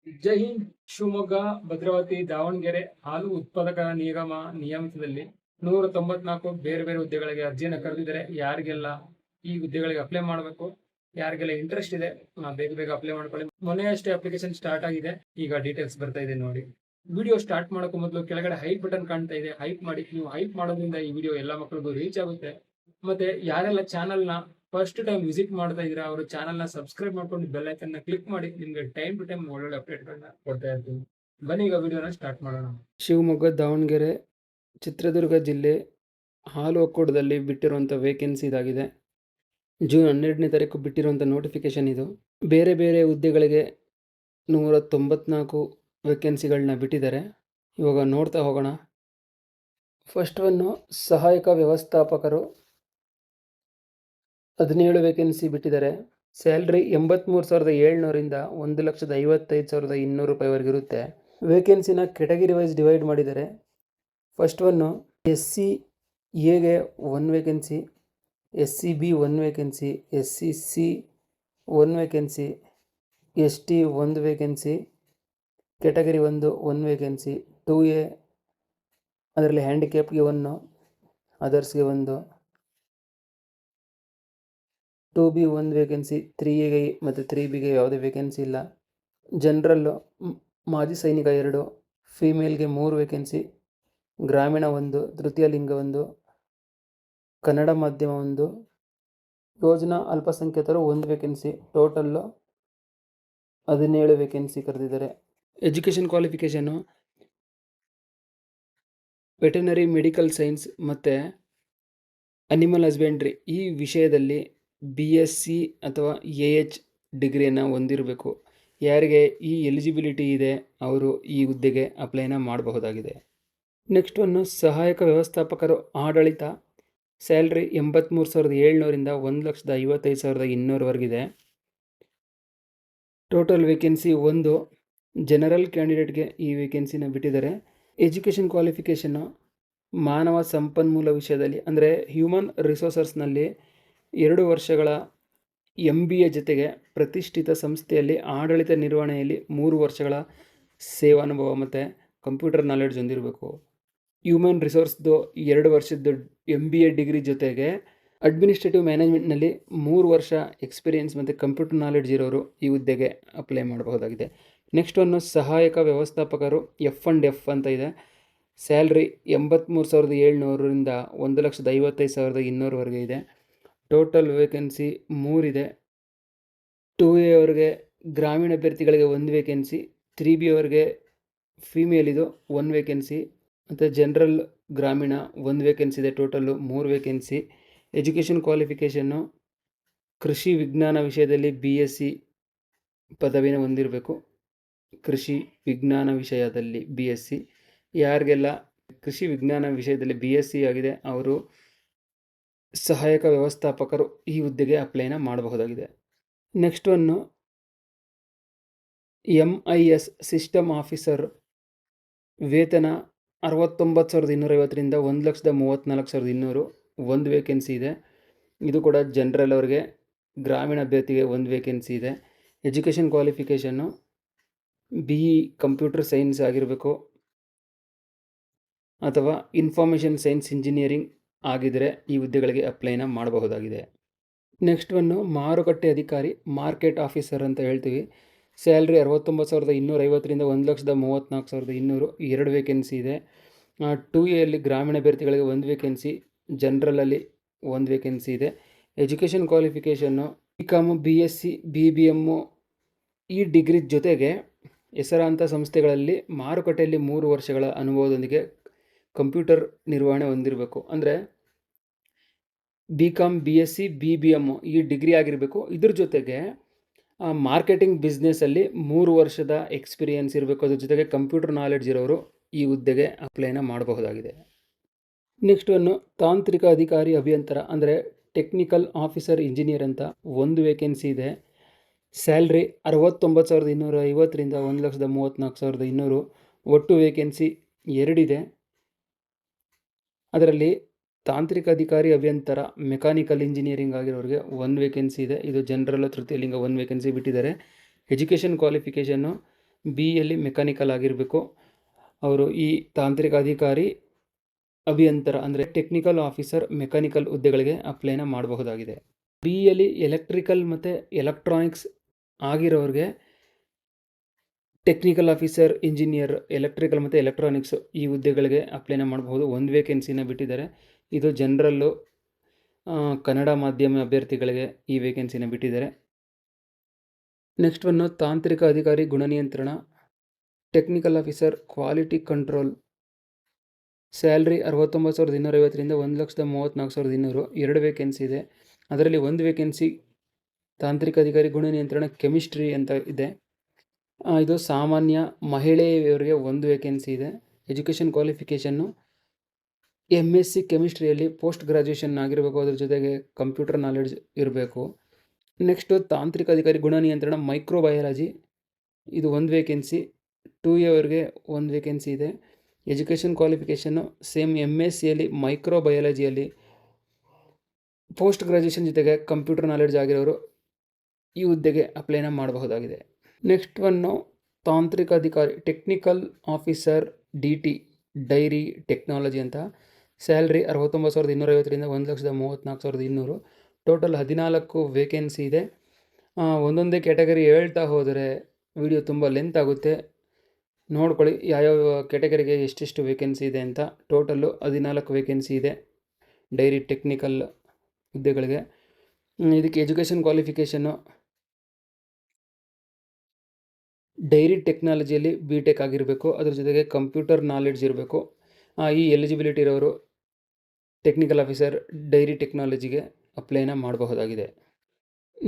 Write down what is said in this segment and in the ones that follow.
ಜೈ ಹಿಂದ್. ಶಿವಮೊಗ್ಗ, ಭದ್ರಾವತಿ, ದಾವಣಗೆರೆ ಹಾಲು ಉತ್ಪಾದಕರ ನಿಗಮ ನಿಯಮಿತದಲ್ಲಿ 194 ಬೇರೆ ಬೇರೆ ಹುದ್ದೆಗಳಿಗೆ ಅರ್ಜಿಯನ್ನು ಕರೆದಿದ್ದಾರೆ. ಯಾರಿಗೆಲ್ಲ ಈ ಹುದ್ದೆಗಳಿಗೆ ಅಪ್ಲೈ ಮಾಡಬೇಕು, ಯಾರಿಗೆಲ್ಲ ಇಂಟ್ರೆಸ್ಟ್ ಇದೆ, ಬೇಗ ಬೇಗ ಅಪ್ಲೈ ಮಾಡ್ಕೊಳ್ಳಿ. ಮೊನ್ನೆಯಷ್ಟೇ ಅಪ್ಲಿಕೇಶನ್ ಸ್ಟಾರ್ಟ್ ಆಗಿದೆ. ಈಗ ಡೀಟೇಲ್ಸ್ ಬರ್ತಾ ಇದೆ ನೋಡಿ. ವಿಡಿಯೋ ಸ್ಟಾರ್ಟ್ ಮಾಡೋಕೆ ಮೊದಲು ಕೆಳಗಡೆ ಹೈಪ್ ಬಟನ್ ಕಾಣ್ತಾ ಇದೆ, ಹೈಪ್ ಮಾಡಿ. ನೀವು ಹೈಪ್ ಮಾಡೋದ್ರಿಂದ ಈ ವಿಡಿಯೋ ಎಲ್ಲ ಮಕ್ಕಳಿಗೂ ರೀಚ್ ಆಗುತ್ತೆ. ಮತ್ತೆ ಯಾರೆಲ್ಲ ಚಾನಲ್ನ ಫಸ್ಟ್ ಟೈಮ್ ವಿಸಿಟ್ ಮಾಡ್ತಾ ಇದ್ದೀರಾ ಅವರು ಚಾನಲ್ನ ಸಬ್ಸ್ಕ್ರೈಬ್ ಮಾಡ್ಕೊಂಡು ಬೆಲ್ ಐಕನ್ನ ಕ್ಲಿಕ್ ಮಾಡಿ. ನಿಮಗೆ ಟೈಮ್ ಟು ಟೈಮ್ ಒಳ್ಳೊಳ್ಳೆ ಅಪ್ಡೇಟ್ಗಳನ್ನ ಕೊಡ್ತಾ ಇರ್ತೀನಿ. ಬನ್ನಿ ಈಗ ವಿಡಿಯೋನ ಸ್ಟಾರ್ಟ್ ಮಾಡೋಣ. ಶಿವಮೊಗ್ಗ, ದಾವಣಗೆರೆ, ಚಿತ್ರದುರ್ಗ ಜಿಲ್ಲೆ ಹಾಲು ಒಕ್ಕೂಟದಲ್ಲಿ ಬಿಟ್ಟಿರುವಂಥ ವೇಕೆನ್ಸಿ ಇದಾಗಿದೆ. ಜೂನ್ 12ನೇ ತಾರೀಕು ಬಿಟ್ಟಿರುವಂಥ ನೋಟಿಫಿಕೇಶನ್ ಇದು. ಬೇರೆ ಬೇರೆ ಹುದ್ದೆಗಳಿಗೆ 194 ವೇಕೆನ್ಸಿಗಳನ್ನ ಬಿಟ್ಟಿದ್ದಾರೆ. ಇವಾಗ ನೋಡ್ತಾ ಹೋಗೋಣ. ಫಸ್ಟ್ ಒನ್ನು ಸಹಾಯಕ ವ್ಯವಸ್ಥಾಪಕರು, 17 ವೇಕೆನ್ಸಿ ಬಿಟ್ಟಿದ್ದಾರೆ. ಸ್ಯಾಲ್ರಿ 83,700ರಿಂದ 1,55,200 ರೂಪಾಯಿವರೆಗೆ ಇರುತ್ತೆ. ವೇಕೆನ್ಸಿನ ಕೆಟಗರಿ ವೈಸ್ ಡಿವೈಡ್ ಮಾಡಿದ್ದಾರೆ. ಫಸ್ಟ್ ಒನ್ನು SC ಎಗೆ 1 vacancy, SCB 1 vacancy, SCC 1 vacancy, ST 1 vacancy, category 1 vacancy, 2A ಅದರಲ್ಲಿ ಹ್ಯಾಂಡಿಕ್ಯಾಪ್ಗೆ 1, ಅದರ್ಸ್ಗೆ 1, 2B 1 ವೇಕೆನ್ಸಿ, 3Aಗೆ ಮತ್ತು 3Bಗೆ ಯಾವುದೇ ವೇಕೆನ್ಸಿ ಇಲ್ಲ. ಜನರಲ್ಲು ಮಾಜಿ ಸೈನಿಕ 2, ಫೀಮೇಲ್ಗೆ 3 ವೇಕೆನ್ಸಿ, ಗ್ರಾಮೀಣ 1, ತೃತೀಯ ಲಿಂಗ 1, ಕನ್ನಡ ಮಾಧ್ಯಮ 1, ಯೋಜನಾ ಅಲ್ಪಸಂಖ್ಯಾತರು 1 ವೇಕೆನ್ಸಿ. ಟೋಟಲ್ಲು 17 ವೇಕೆನ್ಸಿ ಕರೆದಿದ್ದಾರೆ. Education qualification veterinary medical science ಮತ್ತು ಅನಿಮಲ್ ಹಸ್ಬೆಂಡ್ರಿ ಈ ವಿಷಯದಲ್ಲಿ BSc ಅಥವಾ AH ಡಿಗ್ರಿಯನ್ನು ಹೊಂದಿರಬೇಕು. ಯಾರಿಗೆ ಈ ಎಲಿಜಿಬಿಲಿಟಿ ಇದೆ ಅವರು ಈ ಹುದ್ದೆಗೆ ಅಪ್ಲೈನ ಮಾಡಬಹುದಾಗಿದೆ. ನೆಕ್ಸ್ಟ್ ಒನ್ನು ಸಹಾಯಕ ವ್ಯವಸ್ಥಾಪಕರು ಆಡಳಿತ, ಸ್ಯಾಲ್ರಿ 83,700ರಿಂದ 1,55,200ವರೆಗಿದೆ. Total vacancy 1. ಜನರಲ್ ಕ್ಯಾಂಡಿಡೇಟ್ಗೆ ಈ ವೇಕೆನ್ಸಿನ ಬಿಟ್ಟಿದ್ದಾರೆ. ಎಜುಕೇಷನ್ ಕ್ವಾಲಿಫಿಕೇಷನ್ನು ಮಾನವ ಸಂಪನ್ಮೂಲ ವಿಷಯದಲ್ಲಿ ಅಂದರೆ ಹ್ಯೂಮನ್ ರಿಸೋರ್ಸಸ್ನಲ್ಲಿ 2 ವರ್ಷಗಳ MBA ಜೊತೆಗೆ ಪ್ರತಿಷ್ಠಿತ ಸಂಸ್ಥೆಯಲ್ಲಿ ಆಡಳಿತ ನಿರ್ವಹಣೆಯಲ್ಲಿ 3 ವರ್ಷಗಳ ಸೇವಾನುಭವ ಮತ್ತು ಕಂಪ್ಯೂಟರ್ ನಾಲೆಡ್ಜ್ ಹೊಂದಿರಬೇಕು. ಹ್ಯೂಮನ್ ರಿಸೋರ್ಸ್ದು 2 ವರ್ಷದ್ದು MBA ಡಿಗ್ರಿ ಜೊತೆಗೆ ಅಡ್ಮಿನಿಸ್ಟ್ರೇಟಿವ್ ಮ್ಯಾನೇಜ್ಮೆಂಟ್ನಲ್ಲಿ 3 ವರ್ಷ ಎಕ್ಸ್ಪೀರಿಯೆನ್ಸ್ ಮತ್ತು ಕಂಪ್ಯೂಟರ್ ನಾಲೆಡ್ಜ್ ಇರೋರು ಈ ಹುದ್ದೆಗೆ ಅಪ್ಲೈ ಮಾಡಬಹುದಾಗಿದೆ. ನೆಕ್ಸ್ಟ್ ಒನ್ನು ಸಹಾಯಕ ವ್ಯವಸ್ಥಾಪಕರು F&F ಅಂತ ಇದೆ. ಸ್ಯಾಲ್ರಿ 83,700ರಿಂದ 1,55,200ವರೆಗೆ ಇದೆ. ಟೋಟಲ್ ವೇಕೆನ್ಸಿ 3 ಇದೆ. 2A ಅವರಿಗೆ ಗ್ರಾಮೀಣ ಅಭ್ಯರ್ಥಿಗಳಿಗೆ 1 ವೇಕೆನ್ಸಿ, 3B ಅವರಿಗೆ ಫೀಮೇಲ್ ಇದು 1 ವೇಕೆನ್ಸಿ ಮತ್ತು ಜನರಲ್ ಗ್ರಾಮೀಣ 1 ವೇಕೆನ್ಸಿ ಇದೆ. Total 3 vacancy. ಎಜುಕೇಷನ್ ಕ್ವಾಲಿಫಿಕೇಷನ್ನು ಕೃಷಿ ವಿಜ್ಞಾನ ವಿಷಯದಲ್ಲಿ BSc ಪದವಿನ ಹೊಂದಿರಬೇಕು. ಕೃಷಿ ವಿಜ್ಞಾನ ವಿಷಯದಲ್ಲಿ BSc. ಯಾರಿಗೆಲ್ಲ ಕೃಷಿ ವಿಜ್ಞಾನ ವಿಷಯದಲ್ಲಿ BSc ಆಗಿದೆ ಅವರು ಸಹಾಯಕ ವ್ಯವಸ್ಥಾಪಕರು ಈ ಹುದ್ದೆಗೆ ಅಪ್ಲೈನ ಮಾಡಬಹುದಾಗಿದೆ. Next one MIS system officer, ವೇತನ 69,250ರಿಂದ 1,34,200, 1 ವೇಕೆನ್ಸಿ ಇದೆ. ಇದು ಕೂಡ ಜನರಲ್ ಅವರಿಗೆ, ಗ್ರಾಮೀಣ ಅಭ್ಯರ್ಥಿಗೆ 1 ವೇಕೆನ್ಸಿ ಇದೆ. Education qualification BE computer science ಆಗಿರಬೇಕು ಅಥವಾ ಇನ್ಫಾರ್ಮೇಷನ್ ಸೈನ್ಸ್ ಇಂಜಿನಿಯರಿಂಗ್ ಆಗಿದ್ದರೆ ಈ ಹುದ್ದೆಗಳಿಗೆ ಅಪ್ಲೈನ ಮಾಡಬಹುದಾಗಿದೆ. ನೆಕ್ಸ್ಟ್ ಒನ್ನು ಮಾರುಕಟ್ಟೆ ಅಧಿಕಾರಿ, ಮಾರ್ಕೆಟ್ ಆಫೀಸರ್ ಅಂತ ಹೇಳ್ತೀವಿ. ಸ್ಯಾಲ್ರಿ 69,250ರಿಂದ 1,34,200, 2 ವೇಕೆನ್ಸಿ ಇದೆ. 2A ಅಲ್ಲಿ ಗ್ರಾಮೀಣ ಅಭ್ಯರ್ಥಿಗಳಿಗೆ 1 ವೇಕೆನ್ಸಿ, ಜನರಲಲ್ಲಿ 1 ವೇಕೆನ್ಸಿ ಇದೆ. Education qualification BCom, BSc, BBM ಈ ಡಿಗ್ರಿ ಜೊತೆಗೆ ಹೆಸರಾಂತ ಸಂಸ್ಥೆಗಳಲ್ಲಿ ಮಾರುಕಟ್ಟೆಯಲ್ಲಿ 3 ವರ್ಷಗಳ ಅನುಭವದೊಂದಿಗೆ ಕಂಪ್ಯೂಟರ್ ನಿರ್ವಹಣೆ ಹೊಂದಿರಬೇಕು. ಅಂದರೆ BCom, BSc, BBM ಈ ಡಿಗ್ರಿ ಆಗಿರಬೇಕು. ಇದ್ರ ಜೊತೆಗೆ ಮಾರ್ಕೆಟಿಂಗ್ ಬಿಸ್ನೆಸ್ಸಲ್ಲಿ 3 ವರ್ಷದ ಎಕ್ಸ್ಪೀರಿಯೆನ್ಸ್ ಇರಬೇಕು. ಅದ್ರ ಜೊತೆಗೆ ಕಂಪ್ಯೂಟರ್ ನಾಲೆಡ್ಜ್ ಇರೋರು ಈ ಹುದ್ದೆಗೆ ಅಪ್ಲೈನ ಮಾಡಬಹುದಾಗಿದೆ. ನೆಕ್ಸ್ಟ್ ಒನ್ನು ತಾಂತ್ರಿಕ ಅಧಿಕಾರಿ ಅಭಿಯಂತರ ಅಂದರೆ ಟೆಕ್ನಿಕಲ್ ಆಫೀಸರ್ ಇಂಜಿನಿಯರ್ ಅಂತ 1 ವೇಕೆನ್ಸಿ ಇದೆ. ಸ್ಯಾಲ್ರಿ 69,250ರಿಂದ 1,34,200, ಒಟ್ಟು ವೇಕೆನ್ಸಿ 2 ಇದೆ. ಅದರಲ್ಲಿ ತಾಂತ್ರಿಕ ಅಧಿಕಾರಿ ಅಭಿಯಂತರ ಮೆಕ್ಯಾನಿಕಲ್ ಇಂಜಿನಿಯರಿಂಗ್ ಆಗಿರೋರಿಗೆ 1 ವೇಕೆನ್ಸಿ ಇದೆ. ಇದು ಜನರಲ್ ತೃತೀಯ ಲಿಂಗ 1 ವೇಕೆನ್ಸಿ ಬಿಟ್ಟಿದ್ದಾರೆ. ಎಜುಕೇಷನ್ ಕ್ವಾಲಿಫಿಕೇಷನ್ನು ಬಿಯಲ್ಲಿ ಮೆಕ್ಯಾನಿಕಲ್ ಆಗಿರಬೇಕು. ಅವರು ಈ ತಾಂತ್ರಿಕ ಅಧಿಕಾರಿ, ಅಭಿಯಂತರ ಅಂದರೆ ಟೆಕ್ನಿಕಲ್ ಆಫೀಸರ್, ಮೆಕ್ಯಾನಿಕಲ್ ಹುದ್ದೆಗಳಿಗೆ ಅಪ್ಲೈನ ಮಾಡಬಹುದಾಗಿದೆ. ಬಿಯಲ್ಲಿ ಎಲೆಕ್ಟ್ರಿಕಲ್ ಮತ್ತು ಎಲೆಕ್ಟ್ರಾನಿಕ್ಸ್ ಆಗಿರೋರಿಗೆ ಟೆಕ್ನಿಕಲ್ ಆಫೀಸರ್, ಇಂಜಿನಿಯರ್, ಎಲೆಕ್ಟ್ರಿಕಲ್ ಮತ್ತು ಎಲೆಕ್ಟ್ರಾನಿಕ್ಸ್ ಈ ಹುದ್ದೆಗಳಿಗೆ ಅಪ್ಲೈನ ಮಾಡಬಹುದು. ಒಂದು ವೇಕೆನ್ಸಿನ ಬಿಟ್ಟಿದ್ದಾರೆ. ಇದು ಜನರಲ್ಲು, ಕನ್ನಡ ಮಾಧ್ಯಮ ಅಭ್ಯರ್ಥಿಗಳಿಗೆ ಈ ವೇಕೆನ್ಸಿನ ಬಿಟ್ಟಿದ್ದಾರೆ. ನೆಕ್ಸ್ಟ್ ಒನ್ನು ತಾಂತ್ರಿಕ ಅಧಿಕಾರಿ ಗುಣನಿಯಂತ್ರಣ, technical officer, quality control. Salary 69,250ರಿಂದ 1,34,200, 2 ವೇಕೆನ್ಸಿ ಇದೆ. ಅದರಲ್ಲಿ ಒಂದು ವೇಕೆನ್ಸಿ ತಾಂತ್ರಿಕ ಅಧಿಕಾರಿ ಗುಣನಿಯಂತ್ರಣ ಕೆಮಿಸ್ಟ್ರಿ ಅಂತ ಇದೆ. ಇದು ಸಾಮಾನ್ಯ ಮಹಿಳೆಯವರಿಗೆ ಒಂದು ವೇಕೆನ್ಸಿ ಇದೆ. ಎಜುಕೇಷನ್ ಕ್ವಾಲಿಫಿಕೇಷನ್ನು MSc ಕೆಮಿಸ್ಟ್ರಿಯಲ್ಲಿ ಪೋಸ್ಟ್ ಗ್ರ್ಯಾಜುಯೇಷನ್ ಆಗಿರಬೇಕು. ಅದ್ರ ಜೊತೆಗೆ ಕಂಪ್ಯೂಟರ್ ನಾಲೆಡ್ಜ್ ಇರಬೇಕು. ನೆಕ್ಸ್ಟು ತಾಂತ್ರಿಕ ಅಧಿಕಾರಿ ಗುಣನಿಯಂತ್ರಣ ಮೈಕ್ರೋಬಯಾಲಜಿ, ಇದು ಒಂದು ವೇಕೆನ್ಸಿ. 2 ಇಯರ್ಗೆ ಒಂದು ವೇಕೆನ್ಸಿ ಇದೆ. ಎಜುಕೇಷನ್ ಕ್ವಾಲಿಫಿಕೇಷನ್ನು ಸೇಮ್ MScಯಲ್ಲಿ ಮೈಕ್ರೋಬಯಾಲಜಿಯಲ್ಲಿ ಪೋಸ್ಟ್ ಗ್ರ್ಯಾಜುಯೇಷನ್ ಜೊತೆಗೆ ಕಂಪ್ಯೂಟರ್ ನಾಲೆಡ್ಜ್ ಆಗಿರೋರು ಈ ಹುದ್ದೆಗೆ ಅಪ್ಲೈನ ಮಾಡಬಹುದಾಗಿದೆ. ನೆಕ್ಸ್ಟ್ ಒನ್ನು ತಾಂತ್ರಿಕ ಅಧಿಕಾರಿ technical officer DT dairy technology ಅಂತ. ಸ್ಯಾಲ್ರಿ 69,250ರಿಂದ 1,34,200, ಟೋಟಲ್ 14 ವೇಕೆನ್ಸಿ ಇದೆ. ಒಂದೊಂದೇ ಕ್ಯಾಟಗರಿ ಹೇಳ್ತಾ ಹೋದರೆ ವಿಡಿಯೋ ತುಂಬ ಲೆಂತ್ ಆಗುತ್ತೆ. ನೋಡ್ಕೊಳ್ಳಿ ಯಾವ್ಯಾವ ಕ್ಯಾಟಗರಿಗೆ ಎಷ್ಟೆಷ್ಟು ವೇಕೆನ್ಸಿ ಇದೆ ಅಂತ. ಟೋಟಲ್ಲು 14 ವೇಕೆನ್ಸಿ ಇದೆ ಡೈರಿ ಟೆಕ್ನಿಕಲ್ ಹುದ್ದೆಗಳಿಗೆ. ಇದಕ್ಕೆ ಎಜುಕೇಷನ್ ಕ್ವಾಲಿಫಿಕೇಷನ್ನು ಡೈರಿ ಟೆಕ್ನಾಲಜಿಯಲ್ಲಿ BTech ಆಗಿರಬೇಕು. ಅದ್ರ ಜೊತೆಗೆ ಕಂಪ್ಯೂಟರ್ ನಾಲೆಡ್ಜ್ ಇರಬೇಕು. ಈ ಎಲಿಜಿಬಿಲಿಟಿ ಇರೋರು ಟೆಕ್ನಿಕಲ್ ಆಫೀಸರ್ ಡೈರಿ ಟೆಕ್ನಾಲಜಿಗೆ ಅಪ್ಲೈನ ಮಾಡಬಹುದಾಗಿದೆ.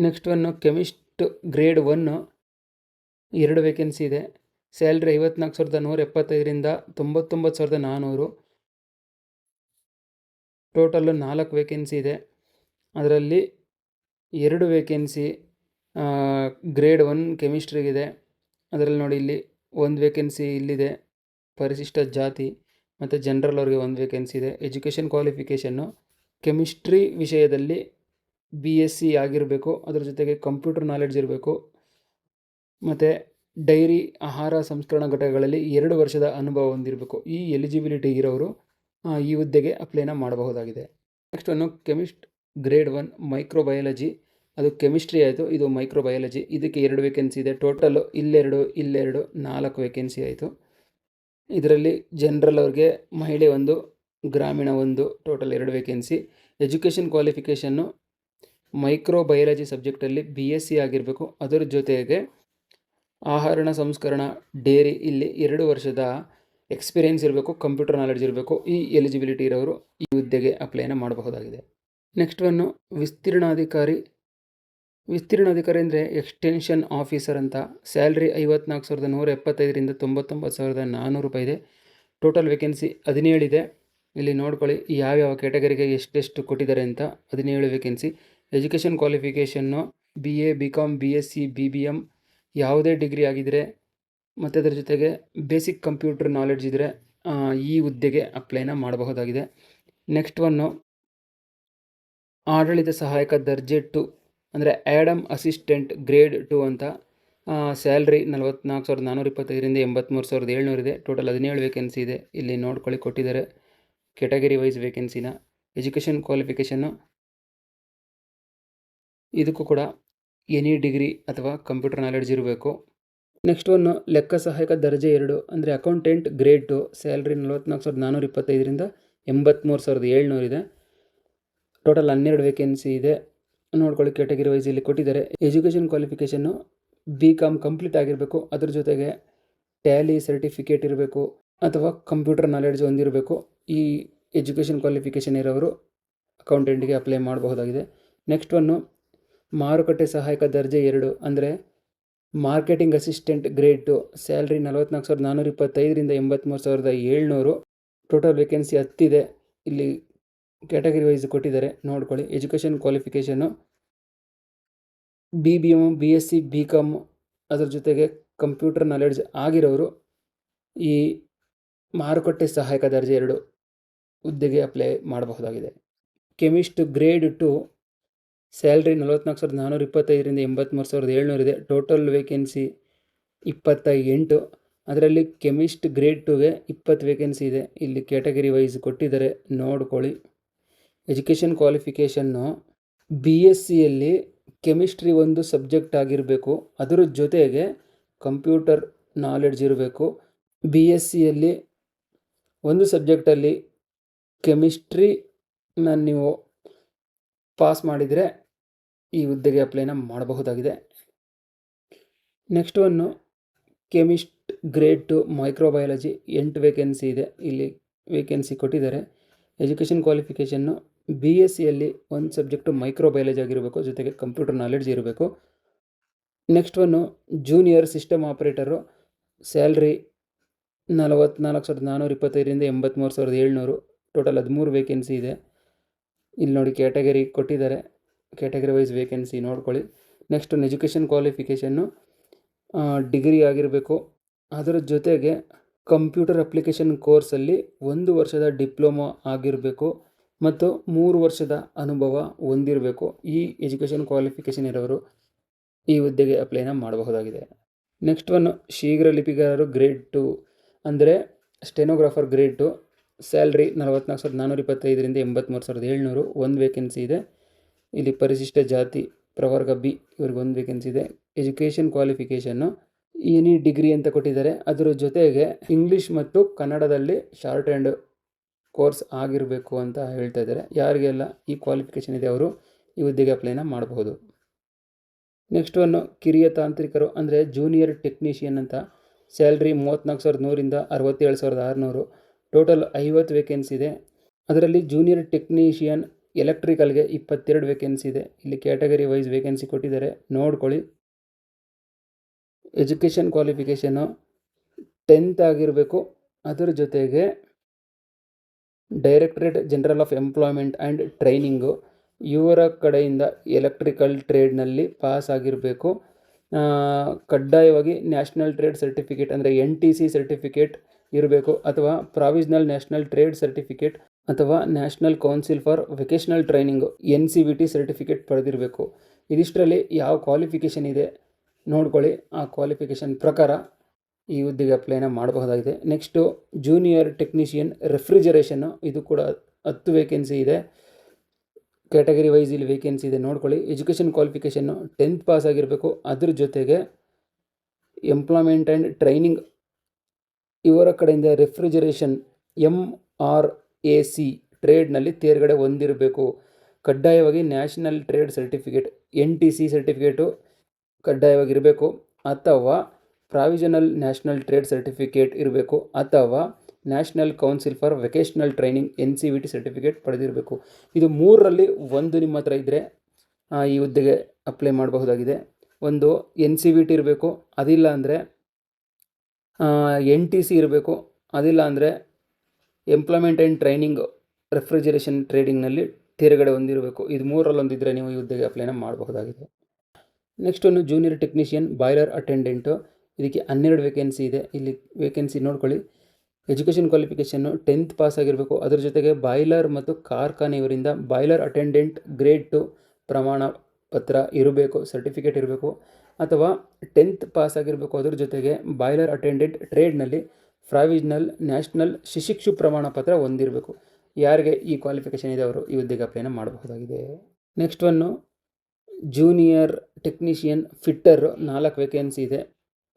Next one chemist grade 1, 2 vacancy ಇದೆ. ಸ್ಯಾಲ್ರಿ 54,175ರಿಂದ 99,400, ಟೋಟಲ್ಲು 4 ವೇಕೆನ್ಸಿ ಇದೆ. ಅದರಲ್ಲಿ 2 ವೇಕೆನ್ಸಿ ಗ್ರೇಡ್ 1 ಕೆಮಿಸ್ಟ್ರಿಗಿದೆ. ಅದರಲ್ಲಿ ನೋಡಿ, ಇಲ್ಲಿ ಒಂದು ವೇಕೆನ್ಸಿ ಇಲ್ಲಿದೆ ಪರಿಶಿಷ್ಟ ಜಾತಿ ಮತ್ತು ಜನರಲ್ ಅವ್ರಿಗೆ ಒಂದು ವೇಕೆನ್ಸಿ ಇದೆ. ಎಜುಕೇಷನ್ ಕ್ವಾಲಿಫಿಕೇಷನ್ನು ಕೆಮಿಸ್ಟ್ರಿ ವಿಷಯದಲ್ಲಿ BSc ಆಗಿರಬೇಕು. ಅದರ ಜೊತೆಗೆ ಕಂಪ್ಯೂಟರ್ ನಾಲೆಡ್ಜ್ ಇರಬೇಕು. ಮತ್ತು ಡೈರಿ ಆಹಾರ ಸಂಸ್ಕರಣಾ ಘಟಕಗಳಲ್ಲಿ 2 ವರ್ಷದ ಅನುಭವ ಹೊಂದಿರಬೇಕು. ಈ ಎಲಿಜಿಬಿಲಿಟಿ ಇರೋರು ಈ ಹುದ್ದೆಗೆ ಅಪ್ಲೈನ ಮಾಡಬಹುದಾಗಿದೆ. Next one chemist grade 1 microbiology, ಅದು ಕೆಮಿಸ್ಟ್ರಿ ಆಯಿತು, ಇದು ಮೈಕ್ರೋಬಯಾಲಜಿ. ಇದಕ್ಕೆ 2 ವೇಕೆನ್ಸಿ ಇದೆ. ಟೋಟಲ್ಲು ಇಲ್ಲೆರಡು 4 ವೇಕೆನ್ಸಿ ಆಯಿತು. ಇದರಲ್ಲಿ ಜನರಲ್ ಅವ್ರಿಗೆ ಮಹಿಳೆ 1, ಗ್ರಾಮೀಣ 1, total 2 vacancy. Education qualification microbiology ಸಬ್ಜೆಕ್ಟಲ್ಲಿ BSc ಆಗಿರಬೇಕು. ಅದರ ಜೊತೆಗೆ ಆಹಾರ ಸಂಸ್ಕರಣಾ ಡೇರಿ ಇಲ್ಲಿ 2 ವರ್ಷದ ಎಕ್ಸ್ಪೀರಿಯೆನ್ಸ್ ಇರಬೇಕು, ಕಂಪ್ಯೂಟರ್ ನಾಲೆಡ್ಜ್ ಇರಬೇಕು. ಈ ಎಲಿಜಿಬಿಲಿಟಿ ಇರೋರು ಈ ಹುದ್ದೆಗೆ ಅಪ್ಲೈನ ಮಾಡಬಹುದಾಗಿದೆ. ನೆಕ್ಸ್ಟ್ ಒನ್ನು ವಿಸ್ತೀರ್ಣಾಧಿಕಾರಿ ಅಂದರೆ ಎಕ್ಸ್ಟೆನ್ಷನ್ ಆಫೀಸರ್ ಅಂತ. ಸ್ಯಾಲ್ರಿ 54,175ರಿಂದ 99,400 ರೂಪಾಯಿ ಇದೆ. ಟೋಟಲ್ ವೇಕೆನ್ಸಿ 17 ಇದೆ. ಇಲ್ಲಿ ನೋಡ್ಕೊಳ್ಳಿ ಯಾವ್ಯಾವ ಕ್ಯಾಟಗರಿಗೆ ಎಷ್ಟೆಷ್ಟು ಕೊಟ್ಟಿದ್ದಾರೆ ಅಂತ. 17 vacancy. Education qualification BA, BCom, BSc, BBM ಯಾವುದೇ ಡಿಗ್ರಿ ಆಗಿದ್ದರೆ ಮತ್ತು ಅದರ ಜೊತೆಗೆ ಬೇಸಿಕ್ ಕಂಪ್ಯೂಟರ್ ನಾಲೆಡ್ಜ್ ಇದ್ದರೆ ಈ ಹುದ್ದೆಗೆ ಅಪ್ಲೈನ ಮಾಡಬಹುದಾಗಿದೆ. ನೆಕ್ಸ್ಟ್ ಒನ್ನು ಆಡಳಿತ ಸಹಾಯಕ ದರ್ಜೆ 2 ಅಂದರೆ ಆ್ಯಡಮ್ ಅಸಿಸ್ಟೆಂಟ್ ಗ್ರೇಡ್ 2 ಅಂತ. ಸ್ಯಾಲ್ರಿ 44,425ರಿಂದ 83,700 ಇದೆ. ಟೋಟಲ್ 17 ವೇಕೆನ್ಸಿ ಇದೆ. ಇಲ್ಲಿ ನೋಡ್ಕೊಳ್ಳಿ ಕೊಟ್ಟಿದ್ದಾರೆ ಕ್ಯಾಟಗರಿ ವೈಸ್ ವೇಕೆನ್ಸಿನ. ಎಜುಕೇಷನ್ ಕ್ವಾಲಿಫಿಕೇಷನ್ನು ಇದಕ್ಕೂ ಕೂಡ ಎನಿ ಡಿಗ್ರಿ ಅಥವಾ ಕಂಪ್ಯೂಟರ್ ನಾಲೆಡ್ಜ್ ಇರಬೇಕು. ನೆಕ್ಸ್ಟ್ ಒನ್ನು ಲೆಕ್ಕ ಸಹಾಯಕ ದರ್ಜೆ 2 ಅಂದರೆ ಅಕೌಂಟೆಂಟ್ ಗ್ರೇಡ್ 2. ಸ್ಯಾಲ್ರಿ 44,425ರಿಂದ 83,700 ಇದೆ. ಟೋಟಲ್ 12 ವೇಕೆನ್ಸಿ ಇದೆ. ನೋಡ್ಕೊಳ್ಳಿ ಕ್ಯಾಟಗರಿ ವೈಸ್ ಇಲ್ಲಿ ಕೊಟ್ಟಿದ್ದಾರೆ. ಎಜುಕೇಷನ್ ಕ್ವಾಲಿಫಿಕೇಷನ್ನು BCom ಕಂಪ್ಲೀಟ್ ಆಗಿರಬೇಕು. ಅದ್ರ ಜೊತೆಗೆ ಟ್ಯಾಲಿ ಸರ್ಟಿಫಿಕೇಟ್ ಇರಬೇಕು ಅಥವಾ ಕಂಪ್ಯೂಟರ್ ನಾಲೆಡ್ಜ್ ಹೊಂದಿರಬೇಕು. ಈ ಎಜುಕೇಷನ್ ಕ್ವಾಲಿಫಿಕೇಷನ್ ಇರೋರು ಅಕೌಂಟೆಂಟ್ಗೆ ಅಪ್ಲೈ ಮಾಡಬಹುದಾಗಿದೆ. ನೆಕ್ಸ್ಟ್ ಒನ್ನು ಮಾರುಕಟ್ಟೆ ಸಹಾಯಕ ದರ್ಜೆ 2 ಅಂದರೆ ಮಾರ್ಕೆಟಿಂಗ್ ಅಸಿಸ್ಟೆಂಟ್ ಗ್ರೇಡ್ 2. ಸ್ಯಾಲ್ರಿ 44,425ರಿಂದ 83,700. ಟೋಟಲ್ ವೇಕೆನ್ಸಿ 10 ಇದೆ. ಇಲ್ಲಿ ಕ್ಯಾಟಗರಿ ವೈಸ್ ಕೊಟ್ಟಿದ್ದಾರೆ ನೋಡ್ಕೊಳ್ಳಿ. Education qualification BBM, BSc, BCom ಅದರ ಜೊತೆಗೆ ಕಂಪ್ಯೂಟರ್ ನಾಲೆಡ್ಜ್ ಆಗಿರೋರು ಈ ಮಾರುಕಟ್ಟೆ ಸಹಾಯಕ ದರ್ಜೆ 2 ಹುದ್ದೆಗೆ ಅಪ್ಲೈ ಮಾಡಬಹುದಾಗಿದೆ. ಕೆಮಿಸ್ಟ್ ಗ್ರೇಡ್ 2 ಸ್ಯಾಲ್ರಿ 44,425ರಿಂದ 83,700 ಇದೆ. Total vacancy 28. ಅದರಲ್ಲಿ ಕೆಮಿಸ್ಟ್ ಗ್ರೇಡ್ 2ಗೆ 20 ವೇಕೆನ್ಸಿ ಇದೆ. ಇಲ್ಲಿ ಕ್ಯಾಟಗರಿ ವೈಸ್ ಕೊಟ್ಟಿದ್ದಾರೆ, ನೋಡ್ಕೊಳ್ಳಿ. ಎಜುಕೇಷನ್ ಕ್ವಾಲಿಫಿಕೇಷನ್ನು BScಯಲ್ಲಿ ಕೆಮಿಸ್ಟ್ರಿ ಒಂದು ಸಬ್ಜೆಕ್ಟ್ ಆಗಿರಬೇಕು, ಅದರ ಜೊತೆಗೆ ಕಂಪ್ಯೂಟರ್ ನಾಲೆಡ್ಜ್ ಇರಬೇಕು. BScಯಲ್ಲಿ ಒಂದು ಸಬ್ಜೆಕ್ಟಲ್ಲಿ ಕೆಮಿಸ್ಟ್ರಿನ ನೀವು ಪಾಸ್ ಮಾಡಿದರೆ ಈ ಹುದ್ದೆಗೆ ಅಪ್ಲೈನ ಮಾಡಬಹುದಾಗಿದೆ. Next one chemist grade 2 microbiology 8 vacancy ಇದೆ. ಇಲ್ಲಿ ವೇಕೆನ್ಸಿ ಕೊಟ್ಟಿದ್ದಾರೆ. ಎಜುಕೇಷನ್ ಕ್ವಾಲಿಫಿಕೇಷನ್ನು BScಯಲ್ಲಿ ಒಂದು ಸಬ್ಜೆಕ್ಟು ಮೈಕ್ರೋಬಯಾಲಜಿ ಆಗಿರಬೇಕು, ಜೊತೆಗೆ ಕಂಪ್ಯೂಟರ್ ನಾಲೆಡ್ಜ್ ಇರಬೇಕು. Next one junior system operator, salary 44,425ರಿಂದ 83,700, ಟೋಟಲ್ 13 ವೇಕೆನ್ಸಿ ಇದೆ. ಇಲ್ಲಿ ನೋಡಿ ಕ್ಯಾಟಗರಿ ಕೊಟ್ಟಿದ್ದಾರೆ, ಕ್ಯಾಟಗರಿ ವೈಸ್ ವೇಕೆನ್ಸಿ ನೋಡ್ಕೊಳ್ಳಿ. ನೆಕ್ಸ್ಟ್ ಎಜುಕೇಷನ್ ಕ್ವಾಲಿಫಿಕೇಷನ್ನು ಡಿಗ್ರಿ ಆಗಿರಬೇಕು, ಅದರ ಜೊತೆಗೆ ಕಂಪ್ಯೂಟರ್ ಅಪ್ಲಿಕೇಶನ್ ಕೋರ್ಸಲ್ಲಿ 1 ವರ್ಷದ ಡಿಪ್ಲೊಮಾ ಆಗಿರಬೇಕು ಮತ್ತು 3 ವರ್ಷದ ಅನುಭವ ಹೊಂದಿರಬೇಕು. ಈ ಎಜುಕೇಷನ್ ಕ್ವಾಲಿಫಿಕೇಷನ್ ಇರೋರು ಈ ಹುದ್ದೆಗೆ ಅಪ್ಲೈನ ಮಾಡಬಹುದಾಗಿದೆ. ನೆಕ್ಸ್ಟ್ ಒನ್ ಶೀಘ್ರ ಲಿಪಿಗಾರರು ಗ್ರೇಡ್ 2 ಅಂದರೆ ಸ್ಟೆನೋಗ್ರಾಫರ್ ಗ್ರೇಡ್ 2, ಸ್ಯಾಲ್ರಿ 44,425ರಿಂದ 83,700, 1 ವೇಕೆನ್ಸಿ ಇದೆ. ಇಲ್ಲಿ ಪರಿಶಿಷ್ಟ ಜಾತಿ ಪ್ರವರ್ಗ B ಇವ್ರಿಗೆ 1 ವೇಕೆನ್ಸಿ ಇದೆ. ಎಜುಕೇಷನ್ ಕ್ವಾಲಿಫಿಕೇಷನ್ನು ಎನಿ ಡಿಗ್ರಿ ಅಂತ ಕೊಟ್ಟಿದ್ದಾರೆ, ಅದರ ಜೊತೆಗೆ ಇಂಗ್ಲೀಷ್ ಮತ್ತು ಕನ್ನಡದಲ್ಲಿ ಶಾರ್ಟ್ ಹ್ಯಾಂಡ್ ಕೋರ್ಸ್ ಆಗಿರಬೇಕು ಅಂತ ಹೇಳ್ತಾ ಇದ್ದಾರೆ. ಯಾರಿಗೆಲ್ಲ ಈ ಕ್ವಾಲಿಫಿಕೇಷನ್ ಇದೆ ಅವರು ಈ ಹುದ್ದೆಗೆ ಅಪ್ಲೈನ ಮಾಡಬಹುದು. ನೆಕ್ಸ್ಟ್ ಒನ್ನು ಕಿರಿಯ ತಾಂತ್ರಿಕರು ಅಂದರೆ ಜೂನಿಯರ್ ಟೆಕ್ನಿಷಿಯನ್ ಅಂತ, ಸ್ಯಾಲ್ರಿ 34,100ರಿಂದ 67,600, ಟೋಟಲ್ 50 ವೇಕೆನ್ಸಿ ಇದೆ. ಅದರಲ್ಲಿ ಜೂನಿಯರ್ ಟೆಕ್ನಿಷಿಯನ್ ಎಲೆಕ್ಟ್ರಿಕಲ್ಗೆ 22 ವೇಕೆನ್ಸಿ ಇದೆ. ಇಲ್ಲಿ ಕ್ಯಾಟಗರಿ ವೈಸ್ ವೇಕೆನ್ಸಿ ಕೊಟ್ಟಿದ್ದಾರೆ, ನೋಡ್ಕೊಳ್ಳಿ. ಎಜುಕೇಷನ್ ಕ್ವಾಲಿಫಿಕೇಷನ್ನು 10th ಆಗಿರಬೇಕು, ಅದರ ಜೊತೆಗೆ directorate general of employment and training ಇವರ ಕಡೆಯಿಂದ ಎಲೆಕ್ಟ್ರಿಕಲ್ ಟ್ರೇಡ್ನಲ್ಲಿ ಪಾಸ್ ಆಗಿರಬೇಕು. ಕಡ್ಡಾಯವಾಗಿ ನ್ಯಾಷನಲ್ ಟ್ರೇಡ್ ಸರ್ಟಿಫಿಕೇಟ್ ಅಂದರೆ NTC ಸರ್ಟಿಫಿಕೇಟ್ ಇರಬೇಕು, ಅಥವಾ ಪ್ರಾವಿಷನಲ್ ನ್ಯಾಷನಲ್ ಟ್ರೇಡ್ ಸರ್ಟಿಫಿಕೇಟ್ ಅಥವಾ national council for vocational training NCVT certificate ಪಡೆದಿರಬೇಕು. ಇದಿಷ್ಟರಲ್ಲಿ ಯಾವ ಕ್ವಾಲಿಫಿಕೇಷನ್ ಇದೆ ನೋಡ್ಕೊಳ್ಳಿ, ಆ ಕ್ವಾಲಿಫಿಕೇಷನ್ ಪ್ರಕಾರ ಈ ಹುದ್ದೆಗೆ ಅಪ್ಲೈನ ಮಾಡಬಹುದಾಗಿದೆ. ನೆಕ್ಸ್ಟು ಜೂನಿಯರ್ ಟೆಕ್ನಿಷಿಯನ್ ರೆಫ್ರಿಜರೇಷನ್ನು, ಇದು ಕೂಡ 10 ವೇಕೆನ್ಸಿ ಇದೆ. ಕ್ಯಾಟಗರಿ ವೈಸ್ ಇಲ್ಲಿ ವೇಕೆನ್ಸಿ ಇದೆ, ನೋಡ್ಕೊಳ್ಳಿ. ಎಜುಕೇಷನ್ ಕ್ವಾಲಿಫಿಕೇಷನ್ನು 10th ಪಾಸ್ ಆಗಿರಬೇಕು, ಅದ್ರ ಜೊತೆಗೆ ಎಂಪ್ಲಾಯ್ಮೆಂಟ್ ಆ್ಯಂಡ್ ಟ್ರೈನಿಂಗ್ ಇವರ ಕಡೆಯಿಂದ ರೆಫ್ರಿಜರೇಷನ್ MRAC ಟ್ರೇಡ್ನಲ್ಲಿ ತೇರ್ಗಡೆ ಹೊಂದಿರಬೇಕು. ಕಡ್ಡಾಯವಾಗಿ national trade certificate NTC certificate ಕಡ್ಡಾಯವಾಗಿರಬೇಕು, ಅಥವಾ ಪ್ರಾವಿಷನಲ್ ನ್ಯಾಷನಲ್ ಟ್ರೇಡ್ ಸರ್ಟಿಫಿಕೇಟ್ ಇರಬೇಕು, ಅಥವಾ national council for vocational training NCVT certificate ಪಡೆದಿರಬೇಕು. ಇದು 3ರಲ್ಲಿ ಒಂದು ನಿಮ್ಮ ಹತ್ರ ಇದ್ದರೆ ಈ ಹುದ್ದೆಗೆ ಅಪ್ಲೈ ಮಾಡಬಹುದಾಗಿದೆ. ಒಂದು NCVT ಇರಬೇಕು, ಅದಿಲ್ಲ ಅಂದರೆ NTC ಇರಬೇಕು, ಅದಿಲ್ಲ ಅಂದರೆ ಎಂಪ್ಲಾಯ್ಮೆಂಟ್ ಆ್ಯಂಡ್ ಟ್ರೈನಿಂಗ್ ರೆಫ್ರಿಜರೇಷನ್ ಟ್ರೇಡಿಂಗ್ನಲ್ಲಿ ತೇರ್ಗಡೆ ಹೊಂದಿರಬೇಕು. ಇದು 3ರಲ್ಲೊಂದಿದ್ದರೆ ನೀವು ಈ ಹುದ್ದೆಗೆ ಅಪ್ಲೈನ ಮಾಡಬಹುದಾಗಿದೆ. ನೆಕ್ಸ್ಟ್ ಒಂದು ಜೂನಿಯರ್ ಟೆಕ್ನಿಷಿಯನ್ ಬಾಯ್ಲರ್ ಅಟೆಂಡೆಂಟು, ಇದಕ್ಕೆ 12 ವೇಕೆನ್ಸಿ ಇದೆ. ಇಲ್ಲಿ ವೇಕೆನ್ಸಿ ನೋಡ್ಕೊಳ್ಳಿ. ಎಜುಕೇಷನ್ ಕ್ವಾಲಿಫಿಕೇಷನ್ನು 10th ಪಾಸ್ ಆಗಿರಬೇಕು, ಅದರ ಜೊತೆಗೆ ಬಾಯ್ಲರ್ ಮತ್ತು ಕಾರ್ಖಾನೆ ಇವರಿಂದ ಬಾಯ್ಲರ್ ಅಟೆಂಡೆಂಟ್ ಗ್ರೇಡ್ 2 ಪ್ರಮಾಣ ಪತ್ರ ಇರಬೇಕು, ಸರ್ಟಿಫಿಕೇಟ್ ಇರಬೇಕು, ಅಥವಾ 10th ಪಾಸ್ ಆಗಿರಬೇಕು, ಅದರ ಜೊತೆಗೆ ಬಾಯ್ಲರ್ ಅಟೆಂಡೆಂಟ್ ಟ್ರೇಡ್ನಲ್ಲಿ ಪ್ರಾವಿಷನಲ್ ನ್ಯಾಷನಲ್ ಶಿಶಿಕ್ಷು ಪ್ರಮಾಣ ಪತ್ರ ಹೊಂದಿರಬೇಕು. ಯಾರಿಗೆ ಈ ಕ್ವಾಲಿಫಿಕೇಷನ್ ಇದೆ ಅವರು ಈ ಹುದ್ದೆಗೆ ಅಪ್ಲೈನ ಮಾಡಬಹುದಾಗಿದೆ. Next one junior technician fitter 4 vacancy ಇದೆ.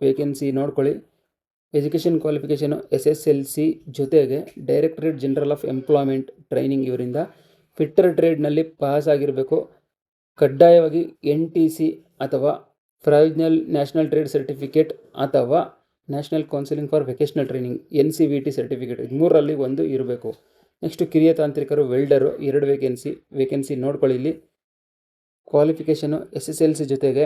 ವೇಕೆನ್ಸಿ ನೋಡ್ಕೊಳ್ಳಿ. ಎಜುಕೇಷನ್ ಕ್ವಾಲಿಫಿಕೇಷನು SSLC ಜೊತೆಗೆ directorate general of employment training ಇವರಿಂದ ಫಿಟ್ಟರ್ ಟ್ರೇಡ್ನಲ್ಲಿ ಪಾಸ್ ಆಗಿರಬೇಕು. ಕಡ್ಡಾಯವಾಗಿ NTC ಅಥವಾ ಪ್ರಾವಿಷನಲ್ ನ್ಯಾಷನಲ್ ಟ್ರೇಡ್ ಸರ್ಟಿಫಿಕೇಟ್ ಅಥವಾ national counselling for vocational training NCVT certificate, ಇದು 3ರಲ್ಲಿ ಒಂದು ಇರಬೇಕು. ನೆಕ್ಸ್ಟು ಕಿರಿಯ ತಾಂತ್ರಿಕರು ವೆಲ್ಡರು 2 ವೇಕೆನ್ಸಿ ನೋಡ್ಕೊಳ್ಳಿ. ಇಲ್ಲಿ ಕ್ವಾಲಿಫಿಕೇಷನು SSLC ಜೊತೆಗೆ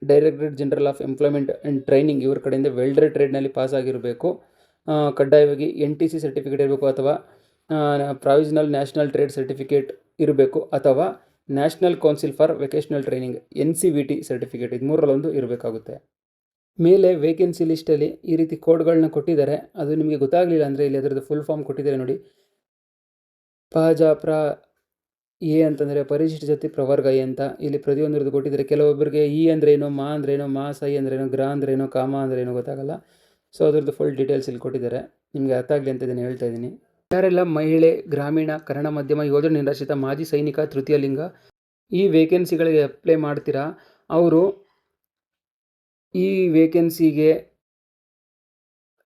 directorate general of employment and training ಇವ್ರ ಕಡೆಯಿಂದ ವೆಲ್ಡರ್ ಟ್ರೇಡ್ನಲ್ಲಿ ಪಾಸ್ ಆಗಿರಬೇಕು. ಕಡ್ಡಾಯವಾಗಿ NTC ಸರ್ಟಿಫಿಕೇಟ್ ಇರಬೇಕು, ಅಥವಾ ಪ್ರಾವಿಷನಲ್ ನ್ಯಾಷನಲ್ ಟ್ರೇಡ್ ಸರ್ಟಿಫಿಕೇಟ್ ಇರಬೇಕು, ಅಥವಾ national council for vocational training NCVT certificate, ಇದು 3ರಲ್ಲೊಂದು ಇರಬೇಕಾಗುತ್ತೆ. ಮೇಲೆ ವೇಕೆನ್ಸಿ ಲಿಸ್ಟಲ್ಲಿ ಈ ರೀತಿ ಕೋಡ್ಗಳನ್ನ ಕೊಟ್ಟಿದ್ದಾರೆ. ಅದು ನಿಮಗೆ ಗೊತ್ತಾಗಲಿಲ್ಲ ಅಂದರೆ ಇಲ್ಲಿ ಅದರದ್ದು ಫುಲ್ ಫಾರ್ಮ್ ಕೊಟ್ಟಿದ್ದಾರೆ ನೋಡಿ. ಎ ಅಂತಂದರೆ ಪರಿಶಿಷ್ಟ ಜಾತಿ ಪ್ರವರ್ಗ ಎ ಅಂತ ಇಲ್ಲಿ ಪ್ರತಿಯೊಂದರದ್ದು ಕೊಟ್ಟಿದ್ದಾರೆ. ಕೆಲವೊಬ್ಬರಿಗೆ ಇ ಅಂದ್ರೇನು, ಮಾ ಅಂದ್ರೇನು, ಮಾ ಸೈ ಅಂದ್ರೇನು, ಗ್ರ ಅಂದ್ರೇನು, ಕಾಮ ಅಂದ್ರೇನು ಗೊತ್ತಾಗಲ್ಲ. ಸೊ ಅದ್ರದ್ದು ಫುಲ್ ಡೀಟೇಲ್ಸ್ ಇಲ್ಲಿ ಕೊಟ್ಟಿದ್ದಾರೆ. ನಿಮಗೆ ಅರ್ಥ ಆಗಲಿ ಅಂತ ಇದನ್ನು ಹೇಳ್ತಾ ಇದ್ದೀನಿ. ಯಾರೆಲ್ಲ ಮಹಿಳೆ, ಗ್ರಾಮೀಣ, ಕನ್ನಡ ಮಾಧ್ಯಮ, ಯೋಧರು, ನಿರಾಶ್ರಿತ, ಮಾಜಿ ಸೈನಿಕ, ತೃತೀಯ ಲಿಂಗ ಈ ವೇಕೆನ್ಸಿಗಳಿಗೆ ಅಪ್ಲೈ ಮಾಡ್ತೀರಾ, ಅವರು ಈ ವೇಕೆನ್ಸಿಗೆ